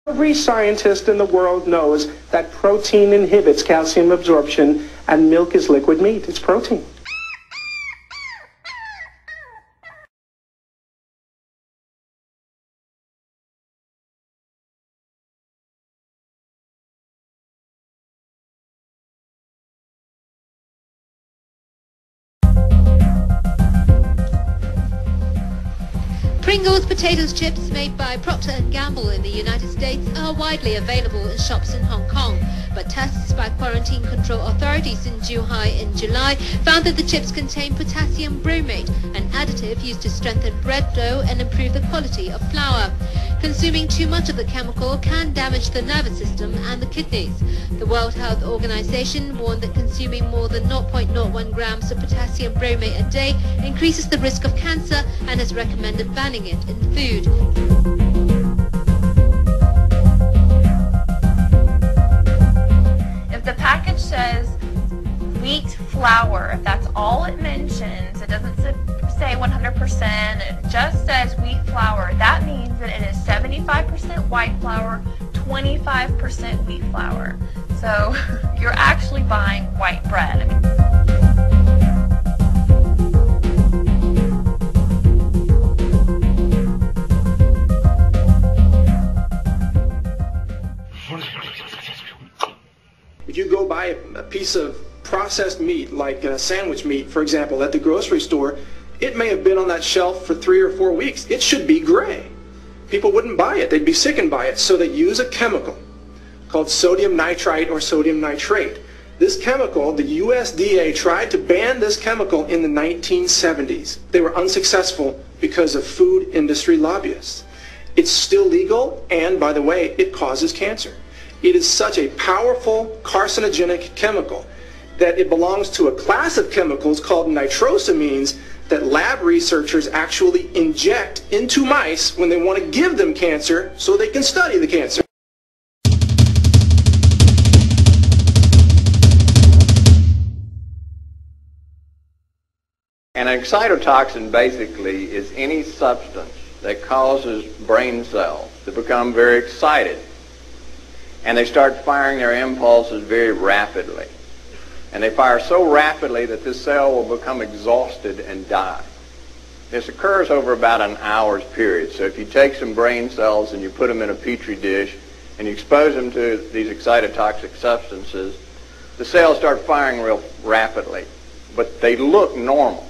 Every scientist in the world knows that protein inhibits calcium absorption, and milk is liquid meat. It's protein. Pringles potatoes chips made by Procter & Gamble in the United States are widely available in shops in Hong Kong, but tests by quarantine control authorities in Zhuhai in July found that the chips contain potassium bromate, an additive used to strengthen bread dough and improve the quality of flour. Consuming too much of the chemical can damage the nervous system and the kidneys. The World Health Organization warned that consuming more than 0.01 grams of potassium bromate a day increases the risk of cancer and has recommended banning it in food. If the package says wheat flour, if that's all it mentions, it doesn't say 100%, it just says wheat flour, that means that it is 75% white flour, 25% wheat flour. So you're actually buying white bread. If you go buy a piece of processed meat, like sandwich meat, for example, at the grocery store, it may have been on that shelf for 3 or 4 weeks. It should be gray. People wouldn't buy it. They'd be sickened by it. So they use a chemical called sodium nitrite or sodium nitrate. This chemical, the USDA tried to ban this chemical in the 1970s. They were unsuccessful because of food industry lobbyists. It's still legal, and by the way, it causes cancer. It is such a powerful carcinogenic chemical that it belongs to a class of chemicals called nitrosamines that lab researchers actually inject into mice when they want to give them cancer so they can study the cancer. An excitotoxin basically is any substance that causes brain cells to become very excited, and they start firing their impulses very rapidly. And they fire so rapidly that this cell will become exhausted and die. This occurs over about an hour's period. So if you take some brain cells and you put them in a petri dish and you expose them to these excitotoxic substances, the cells start firing real rapidly. But they look normal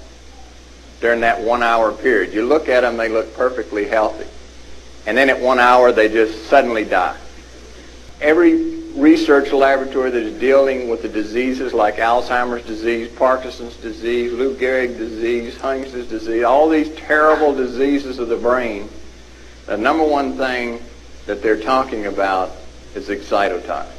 during that 1 hour period. You look at them, they look perfectly healthy. And then at 1 hour, they just suddenly die. Every research laboratory that is dealing with the diseases like Alzheimer's disease, Parkinson's disease, Lou Gehrig disease, Huntington's disease, all these terrible diseases of the brain, the number one thing that they're talking about is excitotoxin.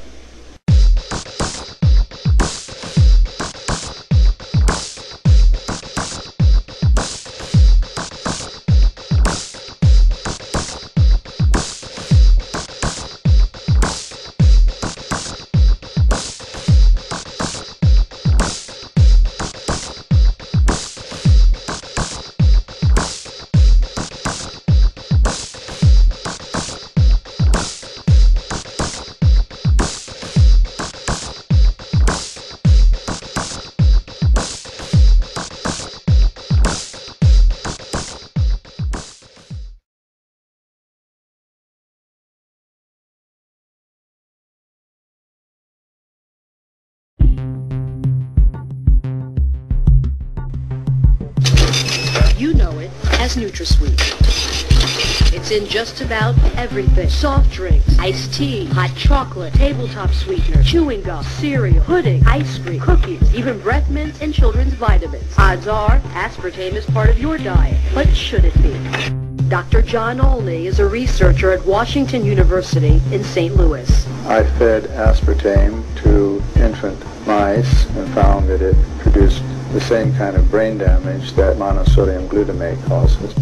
You know it as NutraSweet. It's in just about everything. Soft drinks, iced tea, hot chocolate, tabletop sweetener, chewing gum, cereal, pudding, ice cream, cookies, even breath mints and children's vitamins. Odds are, aspartame is part of your diet, but should it be? Dr. John Olney is a researcher at Washington University in St. Louis. I fed aspartame to infant mice and found that it produced the same kind of brain damage that monosodium glutamate causes.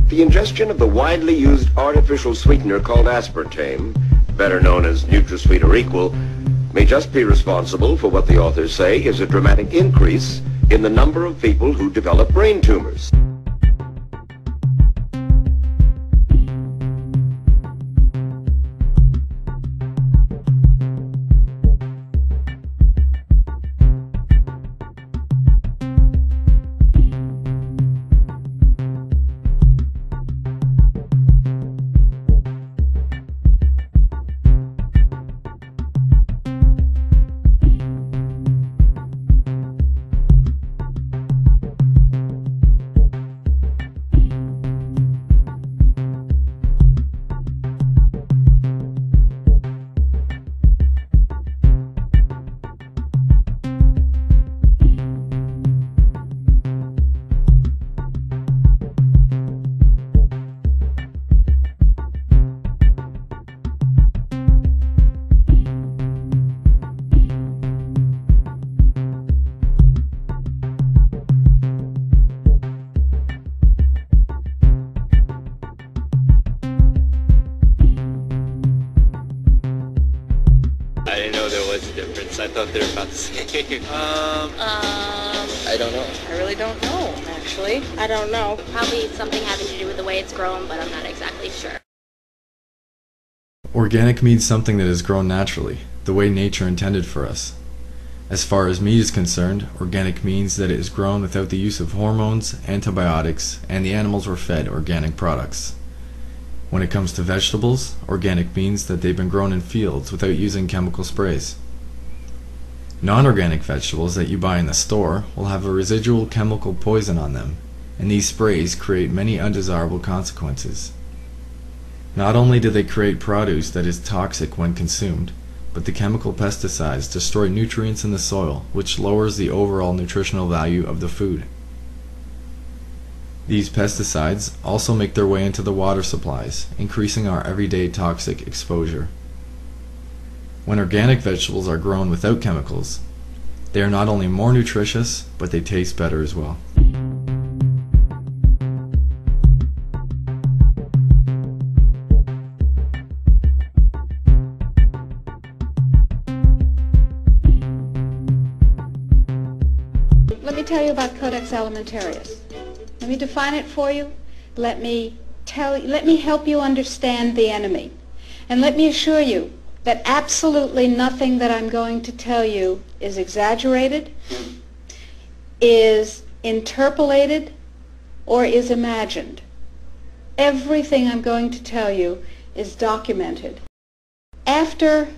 The ingestion of the widely used artificial sweetener called aspartame, better known as NutraSweet or Equal, may just be responsible for what the authors say is a dramatic increase in the number of people who develop brain tumors. know there was a difference. I thought they were about the same. I don't know. I really don't know, actually. I don't know. Probably something having to do with the way it's grown, but I'm not exactly sure. Organic means something that is grown naturally, the way nature intended for us. As far as meat is concerned, organic means that it is grown without the use of hormones, antibiotics, and the animals were fed organic products. When it comes to vegetables, organic means that they've been grown in fields without using chemical sprays. Non-organic vegetables that you buy in the store will have a residual chemical poison on them, and these sprays create many undesirable consequences. Not only do they create produce that is toxic when consumed, but the chemical pesticides destroy nutrients in the soil, which lowers the overall nutritional value of the food. These pesticides also make their way into the water supplies, increasing our everyday toxic exposure. When organic vegetables are grown without chemicals, they are not only more nutritious, but they taste better as well. Let me tell you about Codex Ailmentarius. Let me define it for you. Let me help you understand the enemy. And let me assure you that absolutely nothing that I'm going to tell you is exaggerated, is interpolated, or is imagined. Everything I'm going to tell you is documented. After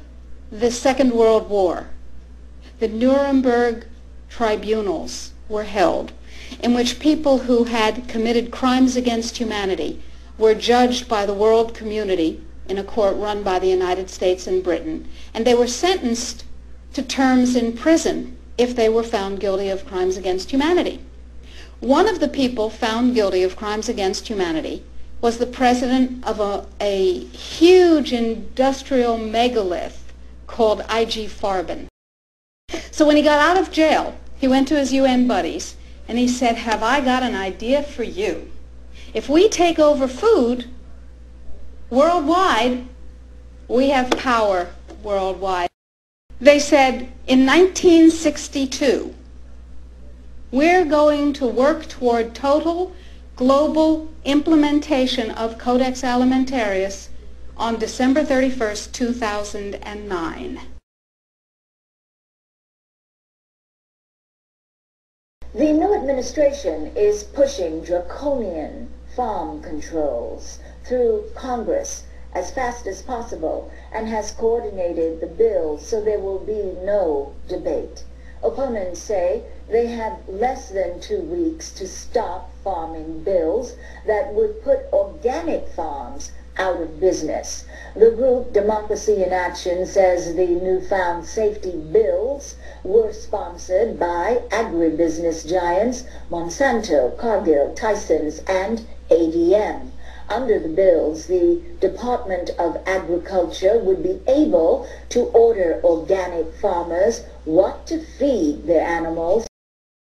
the Second World War, the Nuremberg tribunals were held in which people who had committed crimes against humanity were judged by the world community in a court run by the United States and Britain, and they were sentenced to terms in prison if they were found guilty of crimes against humanity. One of the people found guilty of crimes against humanity was the president of a huge industrial megalith called I.G. Farben. So when he got out of jail, he went to his UN buddies and he said, "Have I got an idea for you? If we take over food worldwide, we have power worldwide." They said, in 1962, we're going to work toward total global implementation of Codex Ailmentarius on December 31st, 2009. The new administration is pushing draconian farm controls through Congress as fast as possible and has coordinated the bills so there will be no debate. Opponents say they have less than 2 weeks to stop farming bills that would put organic farms out of business. The group Democracy in Action says the newfound safety bills were sponsored by agribusiness giants Monsanto, Cargill, Tyson's, and ADM. Under the bills, the Department of Agriculture would be able to order organic farmers what to feed their animals